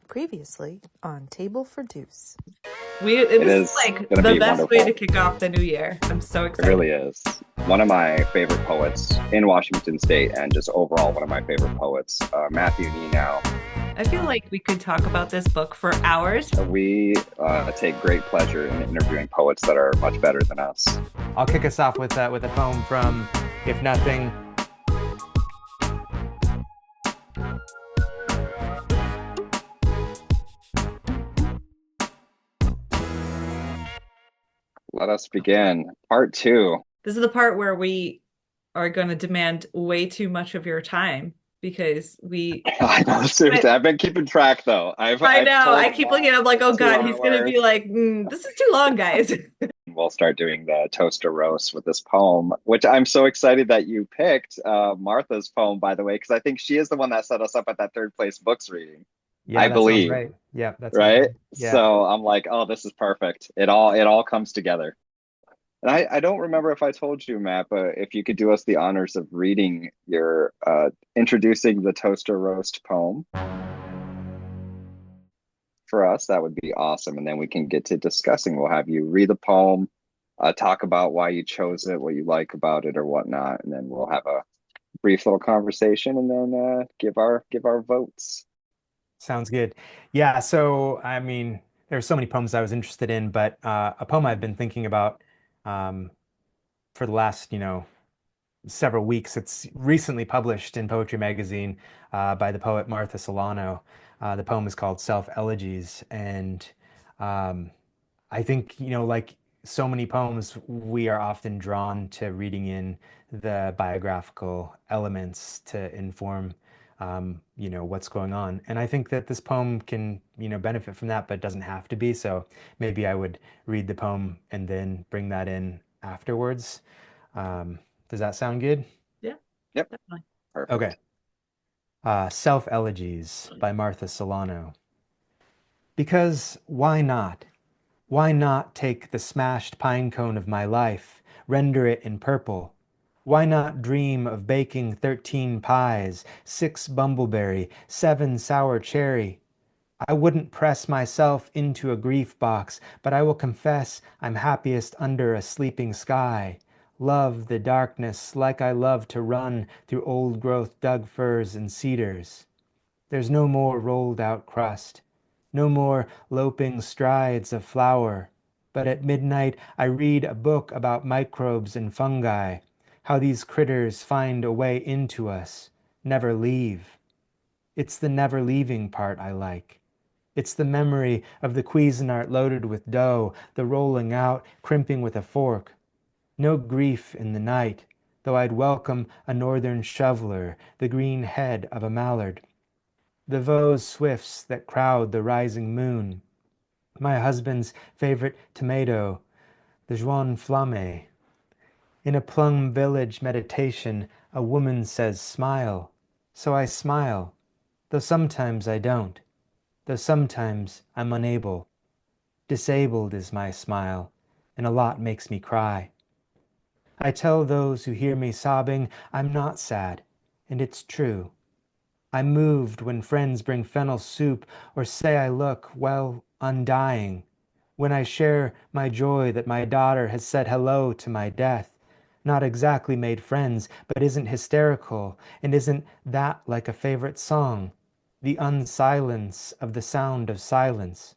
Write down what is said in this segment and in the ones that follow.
Previously on Table for Deuce. It This is is like going to the be best way to wonderful. kick off the new year. I'm so It excited. really is. One of my favorite poets in Washington State, and just overall one of my favorite poets, Matthew Nienow. I feel like we could talk about this book for hours. We take great pleasure in interviewing poets that are much better than us. I'll kick us off with a poem from If Nothing. Let us begin. Part two. This is the part where we are going to demand way too much of your time because I know, seriously, I've been keeping track though. I I've know. told I them keep looking all at him like, oh it's God, he's going to 2 hours. be like, this is too long, guys. We'll start doing the toaster roast with this poem, which I'm so excited that you picked Martha's poem, by the way, because I think she is the one that set us up at that third place books reading, Yeah, I that sounds believe, right. Yeah, that sounds right? right. Yeah. So I'm like, oh, this is perfect. It all comes together. And I don't remember if I told you, Matt, but if you could do us the honors of reading your introducing the toaster roast poem for us, that would be awesome. And then we can get to discussing. We'll have you read the poem, talk about why you chose it, what you like about it, or whatnot, and then we'll have a brief little conversation, and then give our votes. Sounds good. Yeah, so I mean, there are so many poems I was interested in, but a poem I've been thinking about um, for the last, several weeks. It's recently published in Poetry Magazine by the poet Martha Silano. The poem is called Self-Elegies, and um, I think, like so many poems, we are often drawn to reading in the biographical elements to inform, what's going on. And I think that this poem can, benefit from that, but doesn't have to be. So maybe I would read the poem and then bring that in afterwards. Um, does that sound good? Yeah, Yep, definitely. Okay. perfect. Self-Elegies by Martha Silano. Because why not? Why not take the smashed pine cone of my life, render it in purple? Why not dream of baking 13 pies, 6 bumbleberry, 7 sour cherry? I wouldn't press myself into a grief box, but I will confess I'm happiest under a sleeping sky. Love the darkness like I love to run through old growth dug firs and cedars. There's no more rolled out crust, no more loping strides of flour. But at midnight I read a book about microbes and fungi, how these critters find a way into us, never leave. It's the never leaving part I like. It's the memory of the Cuisinart loaded with dough, the rolling out, crimping with a fork. No grief in the night, though I'd welcome a northern shoveler, the green head of a mallard. The Vaux swifts that crowd the rising moon. My husband's favorite tomato, the Joan Flamme. In a Plum Village meditation, a woman says smile. So I smile, though sometimes I don't, though sometimes I'm unable. Disabled is my smile, and a lot makes me cry. I tell those who hear me sobbing I'm not sad, and it's true. I'm moved when friends bring fennel soup or say I look, well, undying. When I share my joy that my daughter has said hello to my death, not exactly made friends, but isn't hysterical, and isn't that like a favorite song? The unsilence of the sound of silence.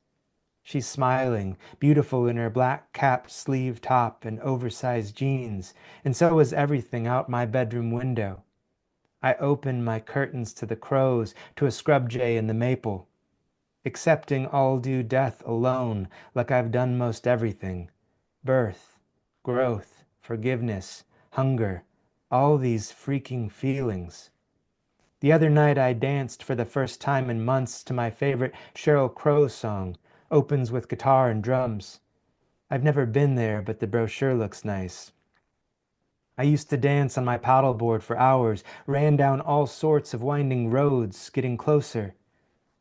She's smiling, beautiful in her black cap sleeve top and oversized jeans, and so is everything out my bedroom window. I open my curtains to the crows, to a scrub jay in the maple, accepting all due death alone, like I've done most everything. Birth, growth, forgiveness, hunger, all these freaking feelings. The other night I danced for the first time in months to my favorite Sheryl Crow song, opens with guitar and drums. I've never been there, but the brochure looks nice. I used to dance on my paddleboard for hours, ran down all sorts of winding roads, getting closer.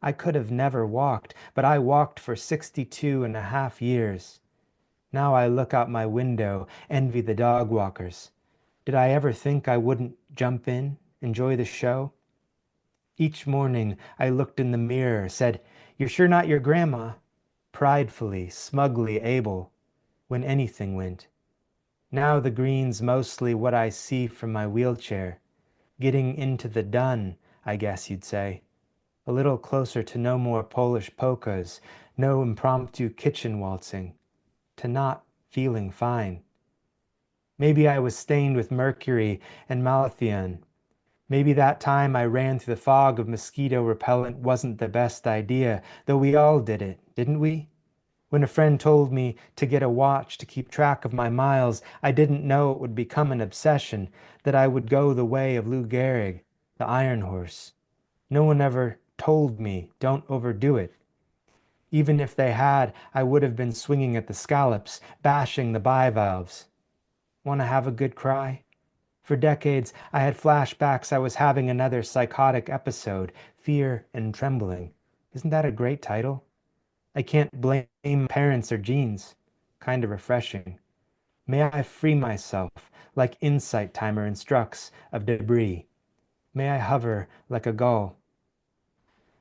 I could have never walked, but I walked for 62 and a half years. Now I look out my window, envy the dog walkers. Did I ever think I wouldn't jump in, enjoy the show? Each morning I looked in the mirror, said, "You're sure not your grandma?" Pridefully, smugly able, when anything went. Now the green's mostly what I see from my wheelchair. Getting into the done, I guess you'd say. A little closer to no more Polish polkas, no impromptu kitchen waltzing, to not feeling fine. Maybe I was stained with mercury and malathion. Maybe that time I ran through the fog of mosquito repellent wasn't the best idea, though we all did it, didn't we? When a friend told me to get a watch to keep track of my miles, I didn't know it would become an obsession, that I would go the way of Lou Gehrig, the Iron Horse. No one ever told me, don't overdo it. Even if they had, I would have been swinging at the scallops, bashing the bivalves. Want to have a good cry? For decades, I had flashbacks I was having another psychotic episode, Fear and Trembling. Isn't that a great title? I can't blame parents or genes. Kind of refreshing. May I free myself, like Insight Timer instructs, of debris. May I hover like a gull.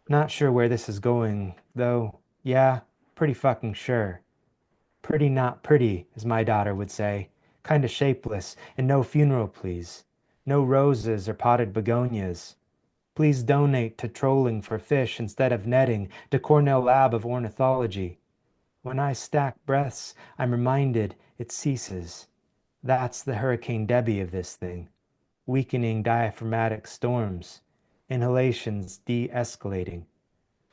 Not sure where this is going, though. Yeah, pretty fucking sure. Pretty not pretty, as my daughter would say. Kinda shapeless, and no funeral, please. No roses or potted begonias. Please donate to trolling for fish instead of netting, to Cornell Lab of Ornithology. When I stack breaths, I'm reminded it ceases. That's the Hurricane Debbie of this thing. Weakening diaphragmatic storms. Inhalations de-escalating.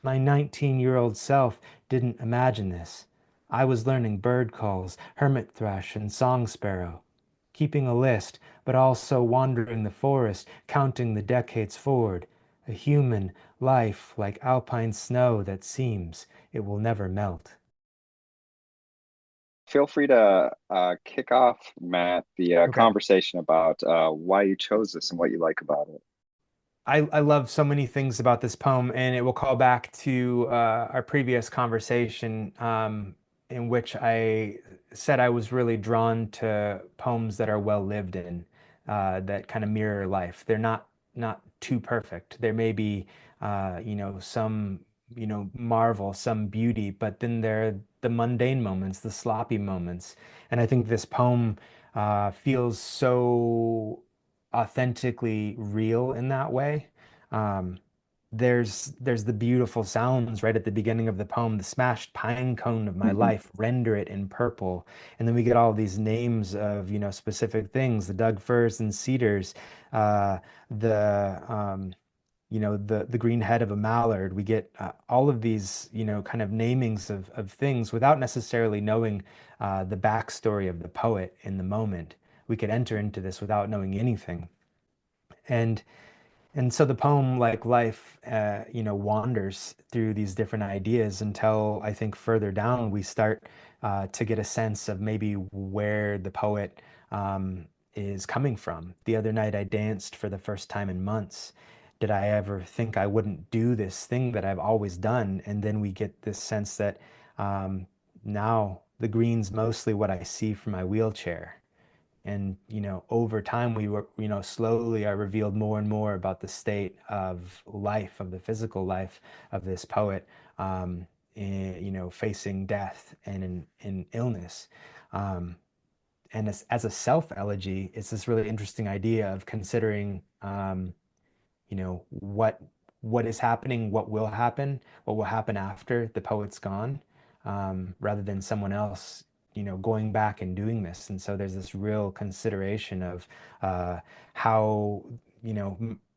My 19-year-old self didn't imagine this. I was learning bird calls, hermit thrush, and song sparrow. Keeping a list, but also wandering the forest, counting the decades forward. A human life like alpine snow that seems it will never melt. Feel free to kick off, Matt, the Okay. conversation about why you chose this and what you like about it. I love so many things about this poem, and it will call back to our previous conversation, in which I said I was really drawn to poems that are well lived in, that kind of mirror life. They're not too perfect. There may be, some, marvel, some beauty, but then there are the mundane moments, the sloppy moments. And I think this poem feels so authentically real in that way. Um, there's the beautiful sounds right at the beginning of the poem, the smashed pine cone of my Mhm. life, render it in purple. And then we get all these names of, specific things, the Doug firs and cedars, uh, the the green head of a mallard. We get all of these, kind of namings of things without necessarily knowing the backstory of the poet in the moment. We could enter into this without knowing anything. And and so the poem, like life, wanders through these different ideas until I think further down we start to get a sense of maybe where the poet is coming from. The other night I danced for the first time in months. Did I ever think I wouldn't do this thing that I've always done? And then we get this sense that um, now the green's mostly what I see from my wheelchair. And, over time, we were, slowly are revealed more and more about the state of life, of the physical life of this poet, facing death and in illness. Um, and as a self-elegy, it's this really interesting idea of considering, what is happening, what will happen after the poet's gone, rather than someone else, going back and doing this. And so there's this real consideration of how,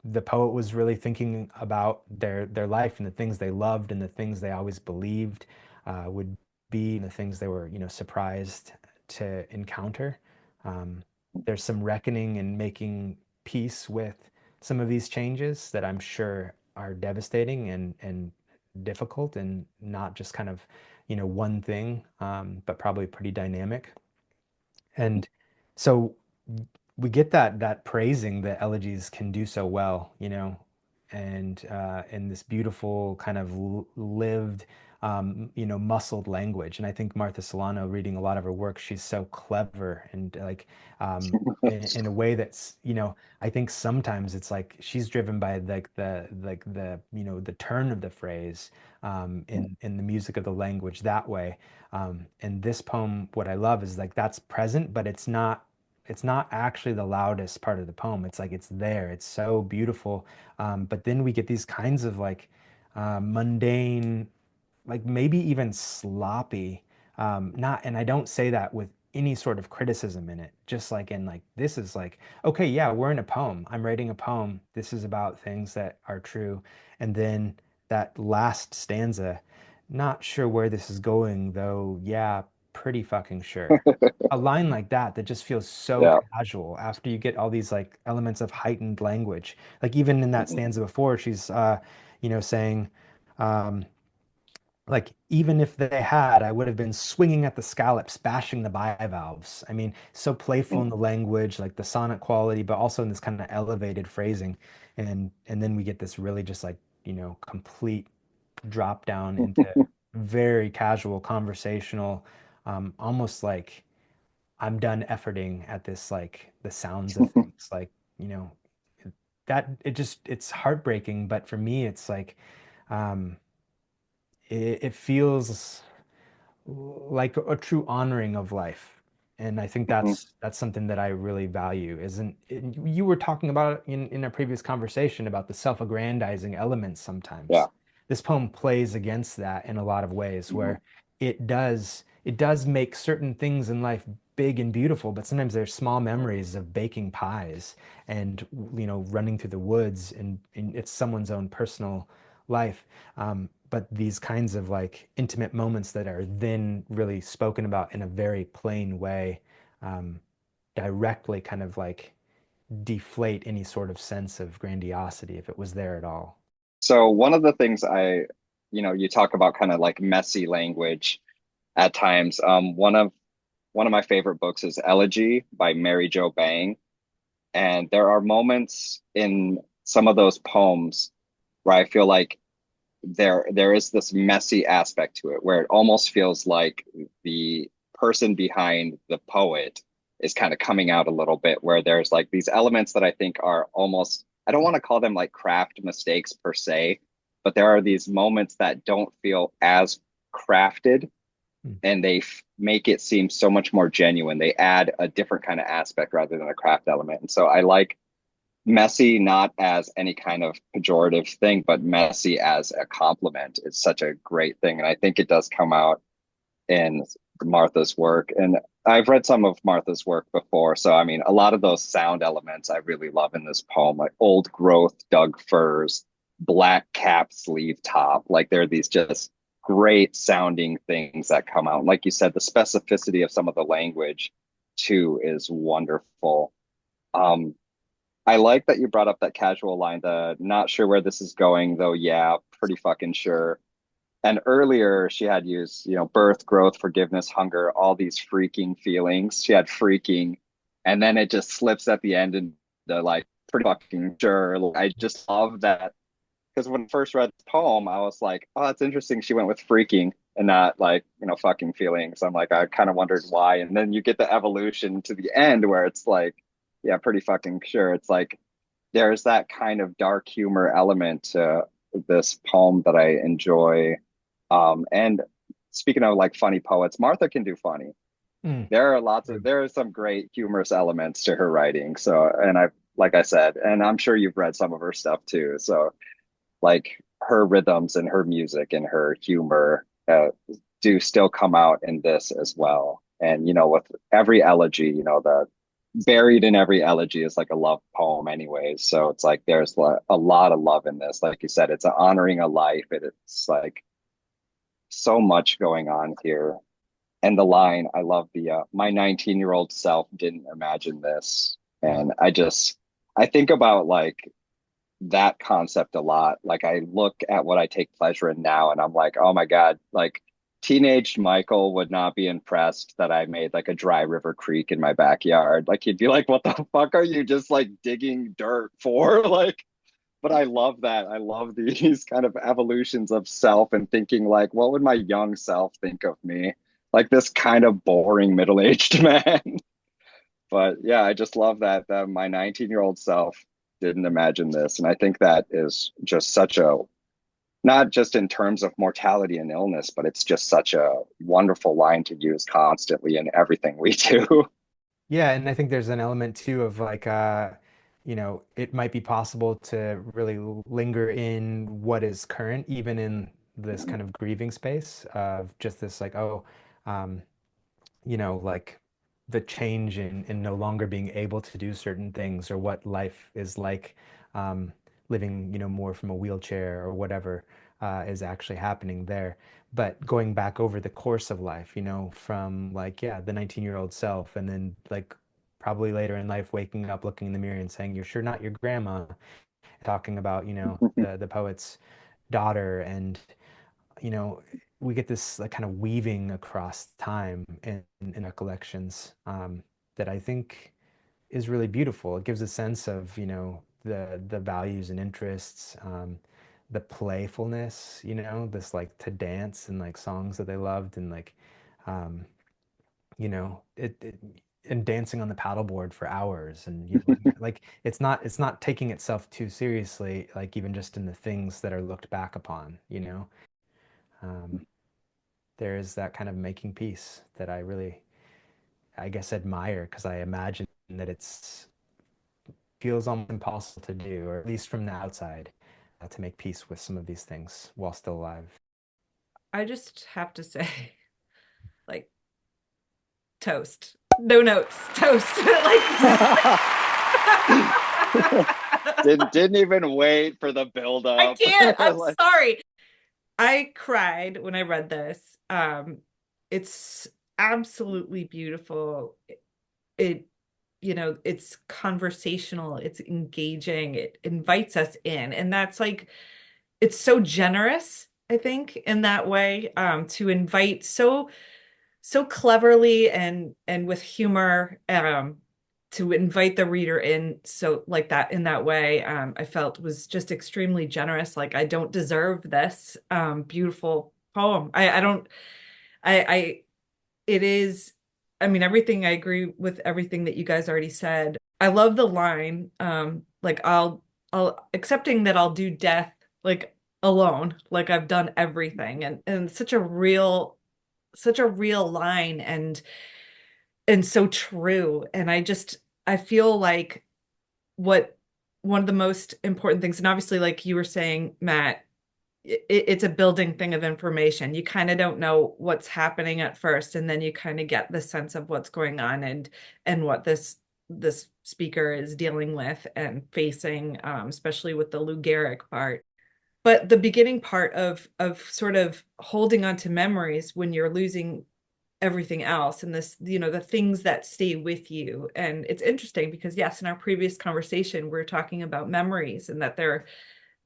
the poet was really thinking about their life and the things they loved and the things they always believed would be, and the things they were, surprised to encounter. There's some reckoning and making peace with some of these changes that I'm sure are devastating and difficult, and not just kind of, one thing, but probably pretty dynamic. And so we get that praising that elegies can do so well, and in this beautiful kind of lived muscled language. And I think Martha Silano, reading a lot of her work, she's so clever and like in a way that's, I think sometimes it's like she's driven by the turn of the phrase in the music of the language that way. And this poem, what I love is like that's present, but it's not actually the loudest part of the poem. It's like it's there. It's so beautiful. But then we get these kinds of like mundane, like maybe even sloppy. Not, and I don't say that with any sort of criticism in it. Just like in like this is like, okay, yeah, we're in a poem. I'm writing a poem. This is about things that are true. And then that last stanza, not sure where this is going, though, yeah, pretty fucking sure. A line like that just feels so Yeah. casual after you get all these like elements of heightened language. Like even in that Mhm. stanza before, she's saying, um, like even if they had, I would have been swinging at the scallops, bashing the bivalves. I mean, so playful in the language, like the sonnet quality, but also in this kind of elevated phrasing. And then we get this really just like, complete drop down into very casual, conversational, almost like I'm done efforting at this, like the sounds of things, like, you know, that it's heartbreaking. But for me, it's like, um, it feels like a true honoring of life. And I think Mhm. that's something that I really value. Isn't you were talking about in a previous conversation about the self-aggrandizing elements Yeah. sometimes. This poem plays against that in a lot of ways Mhm. where it does make certain things in life big and beautiful, but sometimes there's small memories of baking pies and running through the woods, and it's someone's own personal life. But these kinds of like intimate moments that are then really spoken about in a very plain way, um, directly kind of like deflate any sort of sense of grandiosity if it was there at all. So one of the things you talk about kind of like messy language at times. One of my favorite books is Elegy by Mary Jo Bang. And there are moments in some of those poems where I feel like there is this messy aspect to it where it almost feels like the person behind the poet is kind of coming out a little bit, where there's like these elements that I think are almost, I don't want to call them like craft mistakes per se, but there are these moments that don't feel as crafted, Mm. and they make it seem so much more genuine. They add a different kind of aspect rather than a craft element. And so I like messy not as any kind of pejorative thing, but messy as a compliment. It's such a great thing. And I think it does come out in Martha's work. And I've read some of Martha's work before. So, I mean, a lot of those sound elements I really love in this poem, like old growth, Doug firs, black cap sleeve top. Like there are these just great sounding things that come out. Like you said, the specificity of some of the language too is wonderful. Um, I like that you brought up that casual line, the not sure where this is going, though, yeah, pretty fucking sure. And earlier she had used, birth, growth, forgiveness, hunger, all these freaking feelings. She had freaking, and then it just slips at the end and the like pretty fucking sure. Like, I just love that because when I first read the poem, I was like, oh, that's interesting. She went with freaking and not like, fucking feelings. I'm like, I kind of wondered why. And then you get the evolution to the end where it's like, yeah, pretty fucking sure. It's like there's that kind of dark humor element to this poem that I enjoy. And speaking of like funny poets, Martha can do funny. Mm. There are some great humorous elements to her writing. So, and like I said, and I'm sure you've read some of her stuff too. So like her rhythms and her music and her humor do still come out in this as well. And with every elegy, the buried in every elegy is like a love poem anyways. So it's like there's a lot of love in this. Like you said, it's an honoring a life. It's like so much going on here. And the line, I love the my 19-year-old self didn't imagine this. And I think about like that concept a lot. Like I look at what I take pleasure in now and I'm like, oh my God, like teenage Michael would not be impressed that I made like a dry river creek in my backyard. Like he'd be like, what the fuck are you just like digging dirt for? Like, But I love that. I love these kind of evolutions of self and thinking like, what would my young self think of me? Like this kind of boring middle-aged man. But yeah, I just love that my 19-year-old self didn't imagine this. And I think that is just such a, not just in terms of mortality and illness, but it's just such a wonderful line to use constantly in everything we do. Yeah, and I think there's an element too of like it might be possible to really linger in what is current, even in this kind of grieving space of just this like, oh, um, like the change in no longer being able to do certain things or what life is like um, living, more from a wheelchair or whatever is actually happening there. But going back over the course of life, from like, yeah, the 19-year-old self, and then like probably later in life, waking up, looking in the mirror and saying, you're sure not your grandma, talking about, the poet's daughter and you know, we get this like kind of weaving across time in our collections that I think is really beautiful. It gives a sense of, the values and interests, the playfulness, this like to dance and like songs that they loved and like, um, it and dancing on the paddleboard for hours and like it's not taking itself too seriously, like even just in the things that are looked back upon, um, there is that kind of making peace that I really, I guess, admire because I imagine that it's feels almost impossible to do, or at least from the outside, to make peace with some of these things while still alive. I just have to say, like, toast. No notes, toast. Didn't even wait for the build I up. can't. I'm Like, sorry. I cried when I read this. It's absolutely beautiful. It, it's conversational, it's engaging, it invites us in. And that's like, it's so generous, I think, in that way, to invite so cleverly and with humor, to invite the reader in so like that in that way. I felt was just extremely generous. Like, I don't deserve this beautiful poem. I don't I it is, I mean, everything, I agree with everything that you guys already said. I love the line, like, I'll accepting that I'll do death like alone, like I've done everything. And such a real line, and so true. And I feel like what one of the most important things, and obviously, like you were saying, Matt, it's a building thing of information. You kind of don't know what's happening at first, and then you kind of get the sense of what's going on and what this speaker is dealing with and facing, especially with the Lou Gehrig part. But the beginning part of sort of holding on to memories when you're losing everything else, and this, the things that stay with you. And it's interesting because, yes, in our previous conversation, we're talking about memories and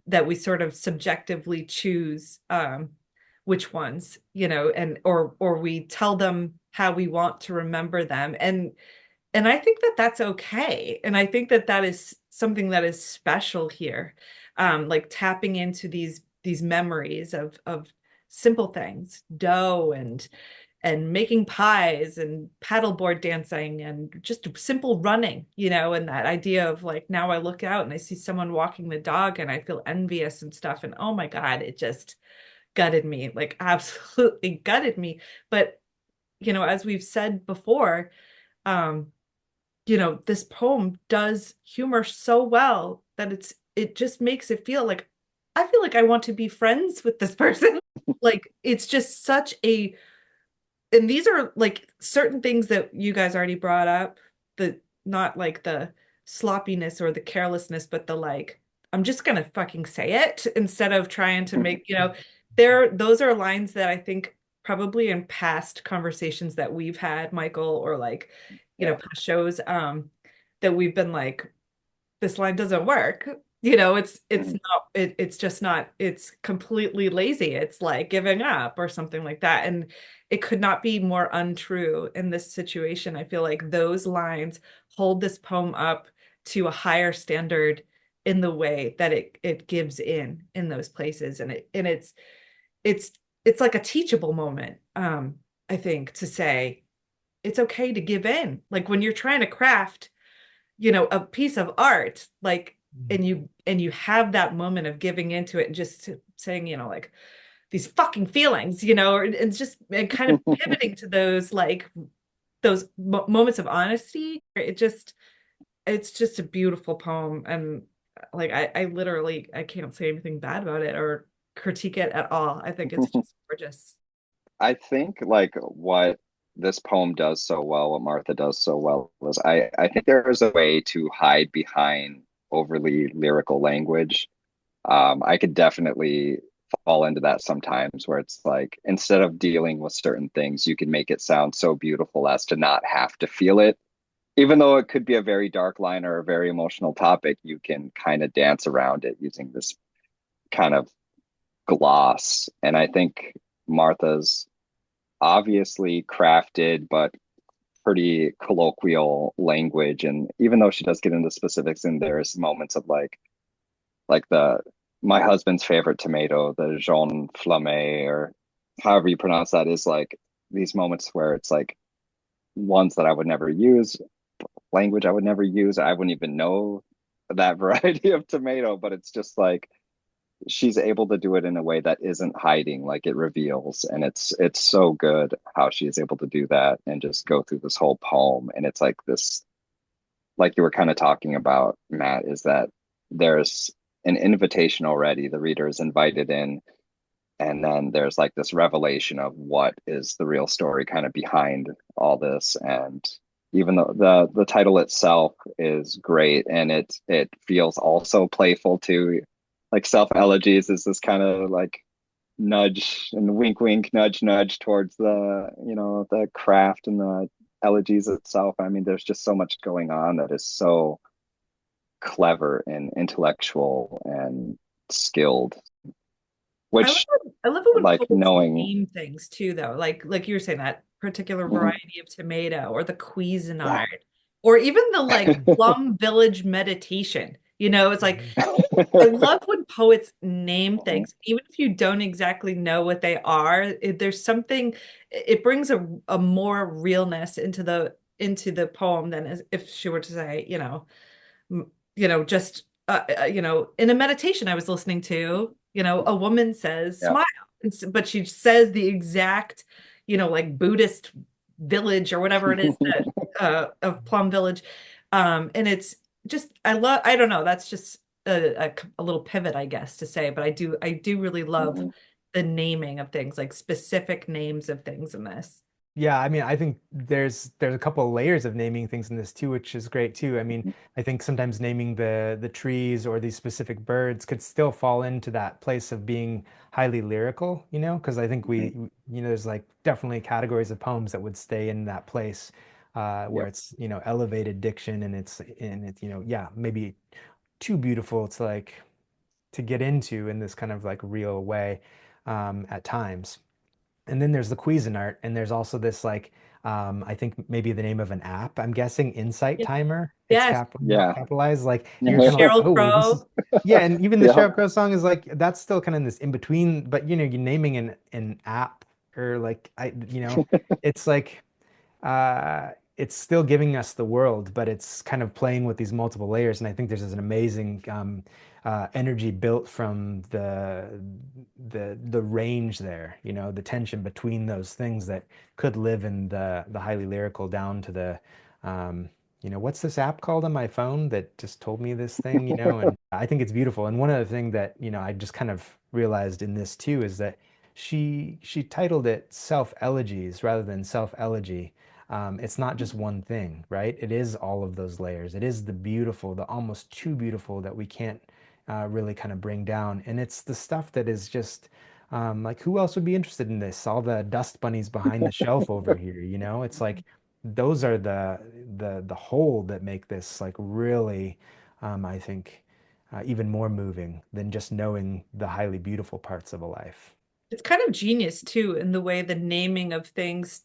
that we sort of subjectively choose which ones, and or we tell them how we want to remember them. And I think that that's okay. And I think that that is something that is special here, like tapping into these memories of simple things, dough and making pies and paddleboard dancing and just simple running, and that idea of like, now I look out and I see someone walking the dog and I feel envious and stuff. And oh my God, it just gutted me, like absolutely gutted me. But, as we've said before, um, this poem does humor so well that it just makes it feel like, I feel like I want to be friends with this person. Like, it's just such a, and these are like certain things that you guys already brought up, the not like the sloppiness or the carelessness, but the like, I'm just gonna fucking say it instead of trying to make, those are lines that I think probably in past conversations that we've had, Michael, or like, yeah. past shows, that we've been like, this line doesn't work. It's not, it's just not, it's completely lazy. It's like giving up or something like that. And it could not be more untrue in this situation. I feel like those lines hold this poem up to a higher standard in the way that it gives in those places. And it's it's like a teachable moment, I think, to say it's okay to give in. Like when you're trying to craft, a piece of art, like, and you have that moment of giving into it and just saying, like, these fucking feelings, and just and kind of pivoting to those, like, those moments of honesty. It's just a beautiful poem. And like, I literally, I can't say anything bad about it or critique it at all. I think it's just gorgeous. I think like what this poem does so well, what Martha does so well, is I think there is a way to hide behind overly lyrical language. I could definitely fall into that sometimes where it's like instead of dealing with certain things, you can make it sound so beautiful as to not have to feel it. Even though it could be a very dark line or a very emotional topic, you can kind of dance around it using this kind of gloss. And I think Martha's obviously crafted but pretty colloquial language. And even though she does get into specifics, and there's moments of like the my husband's favorite tomato, the jaune flamme, or however you pronounce that, is like these moments where it's like ones that I would never use, language I would never use. I wouldn't even know that variety of tomato, but it's just like she's able to do it in a way that isn't hiding, like it reveals. And it's so good how she is able to do that and just go through this whole poem. And it's like this, like you were kind of talking about, Matt, is that there's an invitation already. The reader is invited in, and then there's like this revelation of what is the real story kind of behind all this. And even though the title itself is great, and it feels also playful too, like Self-Elegies is this kind of like nudge and wink wink nudge nudge towards the craft and the elegies itself. I mean, there's just so much going on that is so clever and intellectual and skilled, I love which I love it when like poets knowing. name things too, though. Like you were saying, that particular Mhm. variety of tomato, or the Yeah. Cuisinart, or even the like Plum Village meditation. It's like, I love when poets name things, even if you don't exactly know what they are. There's something, it brings a more realness into the poem than as if she were to say, just in a meditation I was listening to, a woman says Yeah. smile, but she says the exact, like Buddhist village or whatever it is that of Plum Village. And it's just, I don't know, that's just a little pivot, I guess, to say, but I do really love Mhm. the naming of things, like specific names of things in this. Yeah, I mean, I think there's a couple of layers of naming things in this too, which is great too. I mean, I think sometimes naming the trees or these specific birds could still fall into that place of being highly lyrical, because I think Mhm. there's like definitely categories of poems that would stay in that place where Yep. it's, elevated diction and it's, yeah, maybe too beautiful to like to get into in this kind of like real way at times. And then there's the Cuisinart, and there's also this like I think maybe the name of an app. I'm guessing Insight Yeah. Timer. It's Yes. Yeah. capitalized. Like you're kind of like, Cheryl oh, this is Crow. yeah, and even the Yeah. Sheryl Crow song is like that's still kind of this in between. But you're naming an app or like it's like it's still giving us the world, but it's kind of playing with these multiple layers. And I think there's an amazing energy built from the range there, the tension between those things that could live in the highly lyrical down to the what's this app called on my phone that just told me this thing, and I think it's beautiful. And one other thing that, I just kind of realized in this too is that she titled it Self-Elegies rather than Self-Elegy. It's not just one thing, right? It is all of those layers. It is the beautiful, the almost too beautiful that we can't really kind of bring down. And it's the stuff that is just like, who else would be interested in this? All the dust bunnies behind the shelf over here, It's like those are the whole that make this like really, I think, even more moving than just knowing the highly beautiful parts of a life. It's kind of genius too in the way the naming of things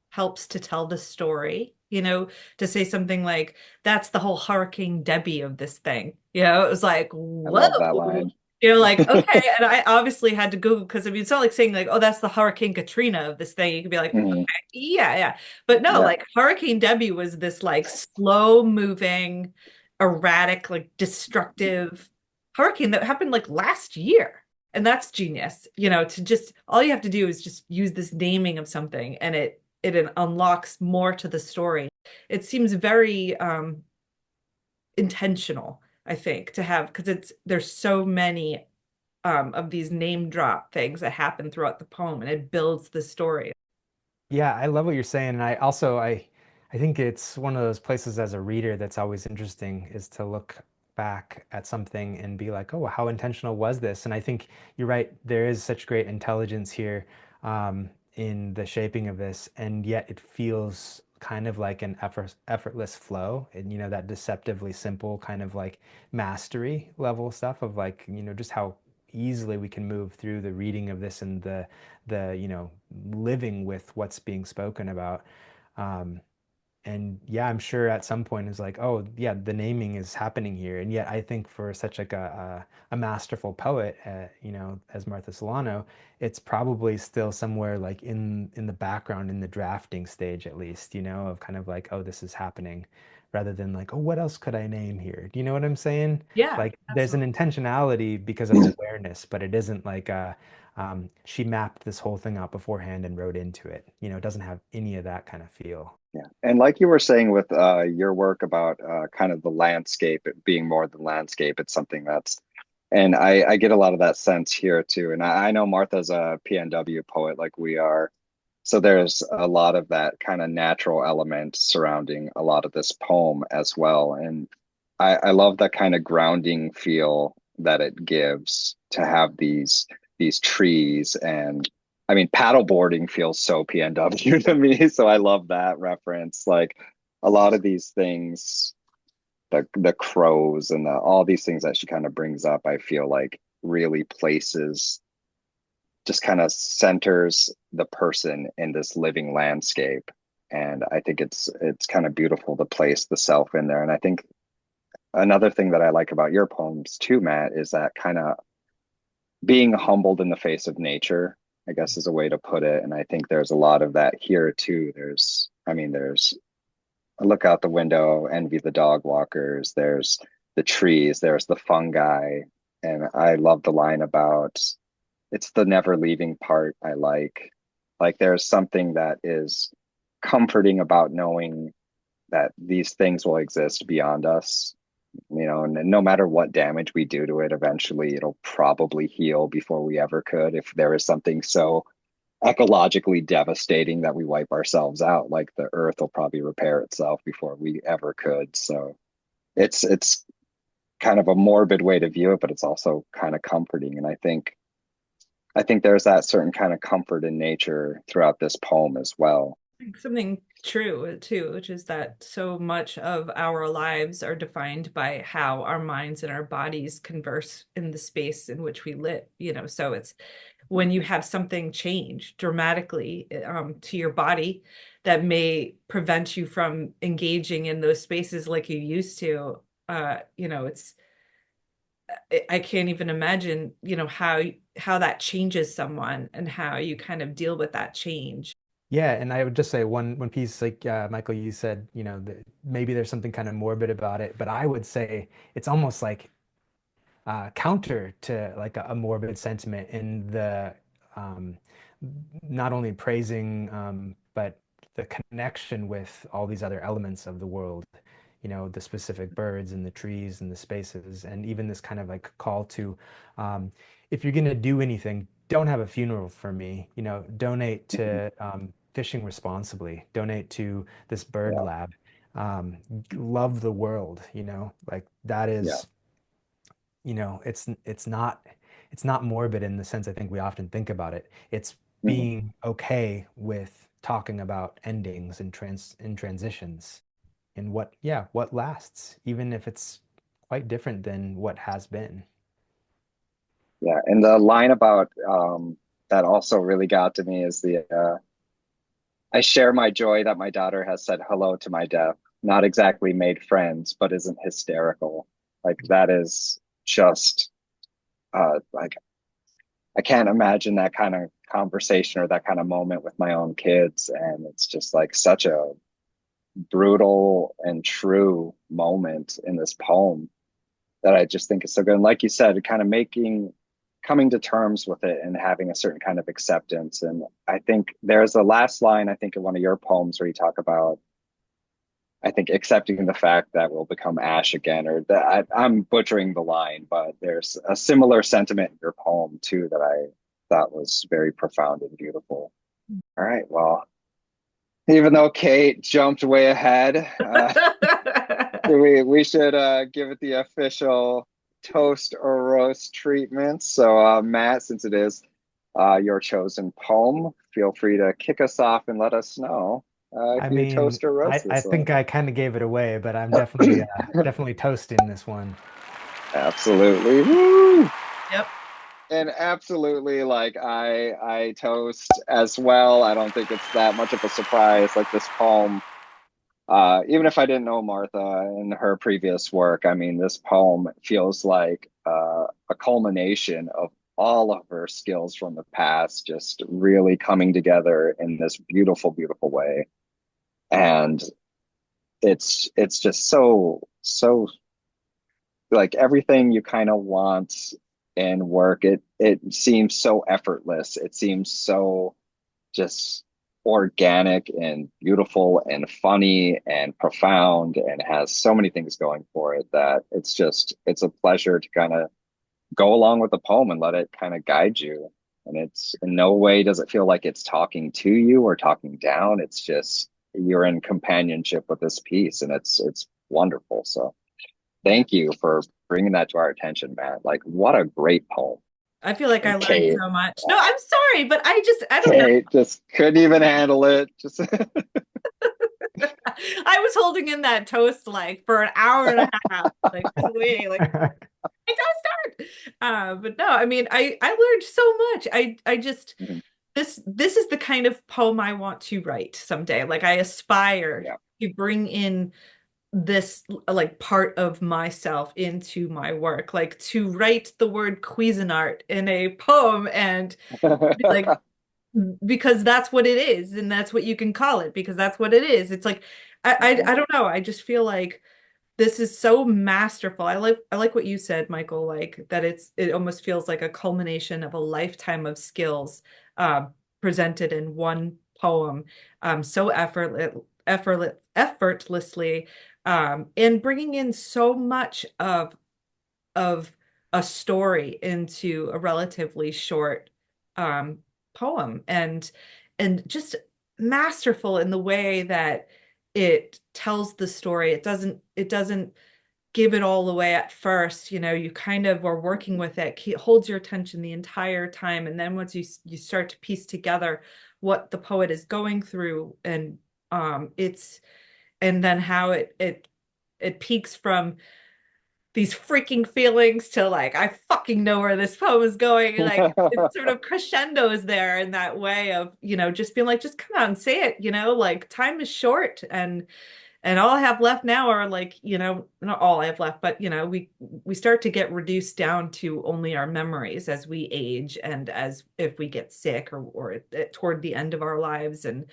helps to tell the story. to say something like, that's the whole Hurricane Debbie of this thing. It was like, I love that whoa. line. Like, okay. And I obviously had to Google, because I mean, it's not like saying like, oh, that's the Hurricane Katrina of this thing. You could be like, Mhm. okay, yeah, yeah. But no, Yeah. like Hurricane Debbie was this like slow moving, erratic, like destructive hurricane that happened like last year. And that's genius, to just, all you have to do is just use this naming of something, and it unlocks more to the story. It seems very intentional, I think, to have, because there's so many of these name drop things that happen throughout the poem, and it builds the story. Yeah, I love what you're saying, and I think it's one of those places as a reader that's always interesting is to look back at something and be like, oh, how intentional was this? And I think you're right. There is such great intelligence here in the shaping of this, and yet it feels kind of like an effortless flow, and that deceptively simple kind of like mastery level stuff of like just how easily we can move through the reading of this and the living with what's being spoken about. Um, and yeah, I'm sure at some point it's like, oh yeah, the naming is happening here. And yet I think for such like a masterful poet, as Martha Silano, it's probably still somewhere like in the background, in the drafting stage at least, of kind of like, oh, this is happening, rather than like, oh, what else could I name here? Do you know what I'm saying? Yeah, Like there's an absolutely. intentionality because of awareness, but it isn't like she mapped this whole thing out beforehand and wrote into it. It doesn't have any of that kind of feel. Yeah. And like you were saying with your work about kind of the landscape, it being more than landscape, it's something that's, and I get a lot of that sense here too. And I know Martha's a PNW poet like we are. So there's a lot of that kind of natural element surrounding a lot of this poem as well. And I love that kind of grounding feel that it gives to have these trees. And I mean, paddleboarding feels so PNW to me. So I love that reference. Like a lot of these things, the crows and all these things that she kind of brings up, I feel like really places, just kind of centers the person in this living landscape. And I think it's kind of beautiful to place the self in there. And I think another thing that I like about your poems too, Matt, is that kind of being humbled in the face of nature, I guess is a way to put it. And I think there's a lot of that here too. There's I look out the window, envy the dog walkers, there's the trees, there's the fungi. And I love the line about it's the never leaving part I like. Like there's something that is comforting about knowing that these things will exist beyond us, and no matter what damage we do to it, eventually it'll probably heal before we ever could. If there is something so ecologically devastating that we wipe ourselves out, like the earth will probably repair itself before we ever could. So it's kind of a morbid way to view it, but it's also kind of comforting. And I think there's that certain kind of comfort in nature throughout this poem as well. Something true too, which is that so much of our lives are defined by how our minds and our bodies converse in the space in which we live. So it's when you have something change dramatically to your body that may prevent you from engaging in those spaces like you used to. It's I can't even imagine, how that changes someone and how you kind of deal with that change. Yeah, and I would just say one piece, like Michael, you said, that maybe there's something kind of morbid about it, but I would say it's almost like counter to like a morbid sentiment in the um, not only praising but the connection with all these other elements of the world, the specific birds and the trees and the spaces, and even this kind of like call to if you're gonna do anything, don't have a funeral for me, donate Mhm. to fishing responsibly, donate to this bird Yeah, lab, love the world, like that yeah, is it's not morbid in the sense I think we often think about it. It's mhm. being okay with talking about endings and transitions and what lasts, even if it's quite different than what has been. Yeah. And the line about that also really got to me is the I share my joy that my daughter has said hello to my death, not exactly made friends, but isn't hysterical. Like that is just like I can't imagine that kind of conversation or that kind of moment with my own kids. And it's just like such a brutal and true moment in this poem that I just think is so good. And like you said, kind of coming to terms with it and having a certain kind of acceptance. And I think there's a last line, I think, in one of your poems where you talk about, I think, accepting the fact that we'll become ash again, or that I'm butchering the line, but there's a similar sentiment in your poem too that I thought was very profound and beautiful. All right, well, even though Kate jumped way ahead, we should give it the official toast or roast treatment. So, Matt, since it is your chosen poem, feel free to kick us off and let us know I if you mean, toast or roast I this one. think I kind of gave it away, but I'm definitely definitely toasting this one. Absolutely. Woo! Yep. And absolutely, like I toast as well. I don't think it's that much of a surprise. Like this poem, even if I didn't know Martha and her previous work, I mean, this poem feels like a culmination of all of her skills from the past, just really coming together in this beautiful, beautiful way. And it's just so like everything you kind of want in work. It seems so effortless. It seems so just organic and beautiful and funny and profound and has so many things going for it that it's a pleasure to kind of go along with the poem and let it kind of guide you. And it's in no way does it feel like it's talking to you or talking down. It's just you're in companionship with this piece, and it's wonderful. So thank you for bringing that to our attention, Matt. Like, what a great poem. I feel like I And learned Kate, so much. No, I'm sorry, but I don't know. Kate just couldn't even handle it. Just I was holding in that toast like for an hour and a half, like just waiting, like I don't start. But no, I mean, I learned so much. I just this is the kind of poem I want to write someday. Like I aspire yeah. to bring in this like part of myself into my work, like to write the word Cuisinart in a poem and like because that's what it is and that's what you can call it because that's what it is. It's like I don't know. I just feel like this is so masterful. I like what you said, Michael, like that it almost feels like a culmination of a lifetime of skills uh, presented in one poem, so effortlessly, and bringing in so much of a story into a relatively short um, poem and just masterful in the way that it tells the story. It doesn't give it all away at first. You know, you kind of are working with it, it holds your attention the entire time, and then once you start to piece together what the poet is going through and it's and then how it peaks from these freaking feelings to like I fucking know where this poem is going, and like it sort of crescendos there in that way of just being like just come out and say it, like time is short and all I have left now are like not all I have left, but we start to get reduced down to only our memories as we age and as if we get sick or toward the end of our lives and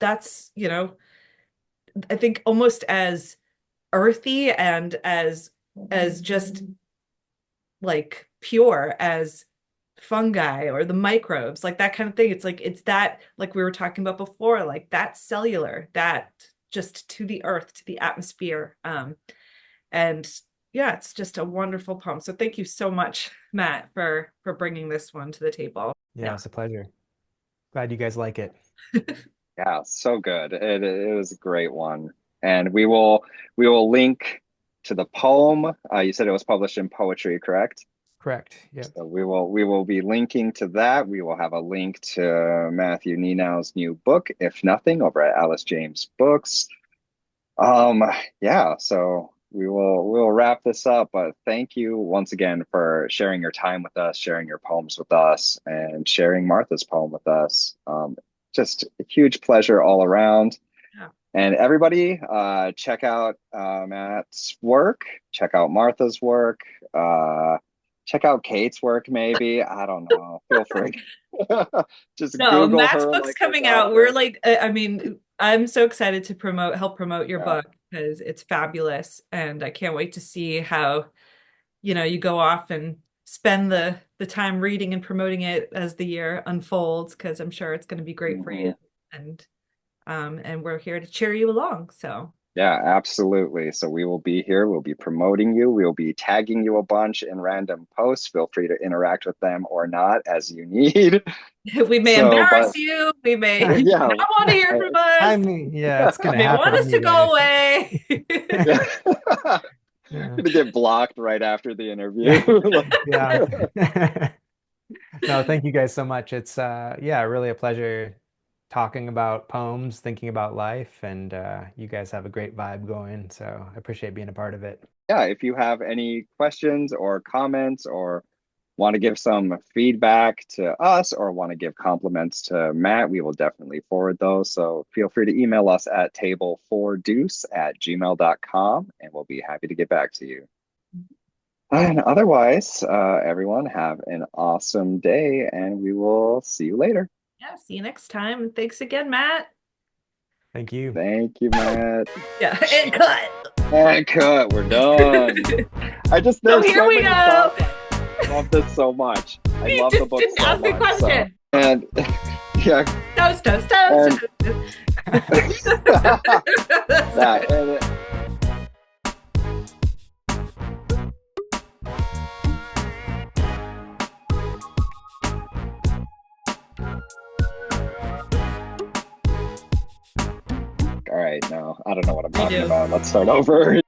that's I think almost as earthy and as just like pure as fungi or the microbes, like that kind of thing. It's like it's that, like we were talking about before, like that cellular, that just to the earth, to the atmosphere. And yeah, it's just a wonderful poem. So thank you so much, Matt, for bringing this one to the table. Yeah, it's a pleasure. Glad you guys like it. Yeah, so good. It was a great one. And we will link to the poem. You said it was published in Poetry, correct? Correct. Yep. So we will be linking to that. We will have a link to Matthew Nienow's new book, If Nothing, over at Alice James Books. Yeah, so we'll wrap this up, but thank you once again for sharing your time with us, sharing your poems with us, and sharing Martha's poem with us. just a huge pleasure all around. Yeah. And everybody, check out Matt's work, check out Martha's work, check out Kate's work, maybe. I don't know. Feel free. Just No, Google Matt's her. book's like coming her out. daughter. We're like, I mean, I'm so excited to help promote your Yeah. book because it's fabulous. And I can't wait to see how, you go off and spend the time reading and promoting it as the year unfolds, because I'm sure it's going to be great for you. And we're here to cheer you along. So Yeah, absolutely. So we will be here. We'll be promoting you. We'll be tagging you a bunch in random posts. Feel free to interact with them or not as you need. we may embarrass you. We may Yeah. not want to hear from us. I mean, yeah, it's gonna You may happen. want us to go away. Yeah. Yeah. Gonna get blocked right after the interview. Yeah. No, thank you guys so much. It's really a pleasure talking about poems, thinking about life, and you guys have a great vibe going, so I appreciate being a part of it. Yeah, if you have any questions or comments or want to give some feedback to us or want to give compliments to Matt, we will definitely forward those. So feel free to email us at tableforDeuce@gmail.com and we'll be happy to get back to you. And otherwise, everyone have an awesome day and we will see you later. Yeah, see you next time. And thanks again, Matt. Thank you. Thank you, Matt. Yeah, and cut. And cut. We're done. So here we go. I love this so much. I You love just the book didn't so ask me a much. question. And yeah, Toast. that and all right, no, I don't know what I'm talking about. Let's start over.